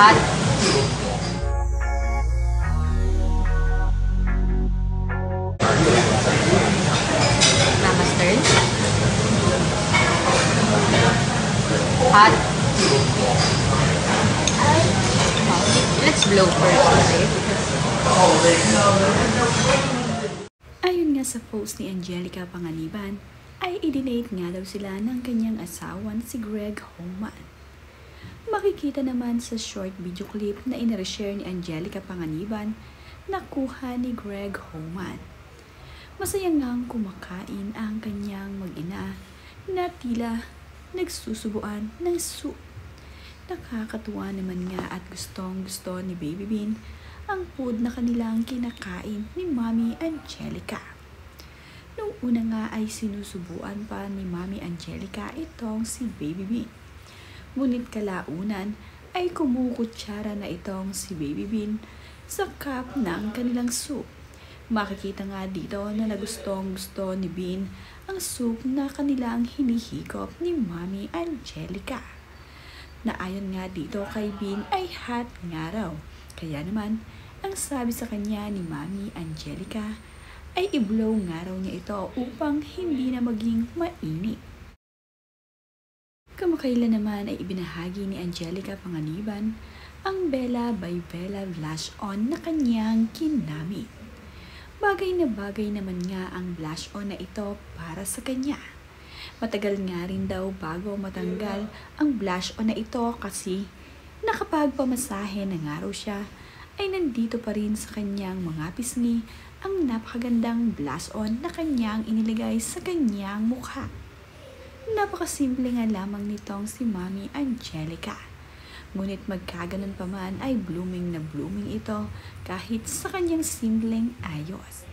Hot. Mama's turn. Hot. Let's blow first, okay? Ayon nga sa post ni Angelica Panganiban, ay i-date nga daw sila ng kanyang asawa na si Greg Homan. Makikita naman sa short video clip na inareshare ni Angelica Panganiban na kuha ni Greg Homan. Masaya ngang kumakain ang kanyang mag-ina na tila nagsusubuan ng soup. Nakakatuwa naman nga at gustong-gusto ni Baby Bean ang food na kanilang kinakain ni Mami Angelica. Nung una nga ay sinusubuan pa ni Mami Angelica itong si Baby Bean. Ngunit kalaunan ay kumukutsara na itong si Baby Bean sa cup ng kanilang soup. Makikita nga dito na nagustong-gusto ni Bean ang soup na kanilang hinihigop ni Mami Angelica. Na ayon nga dito kay Bean ay hot nga raw. Kaya naman, ang sabi sa kanya ni Mami Angelica ay i-blow nga raw niya ito upang hindi na maging mainit. Kamakailan naman ay ibinahagi ni Angelica Panganiban ang Bella by Bella blush on na kanyang kinamit. Bagay na bagay naman nga ang blush on na ito para sa kanya. Matagal nga rin daw bago matanggal ang blush on na ito kasi nakapagpamasahe na nga raw siya ay nandito pa rin sa kanyang mga pisngi ang napakagandang blush on na kanyang inilagay sa kanyang mukha. Napakasimple nga lamang nitong si Mami Angelica. Ngunit magkaganon pa man ay blooming na blooming ito kahit sa kanyang simpleng ayos.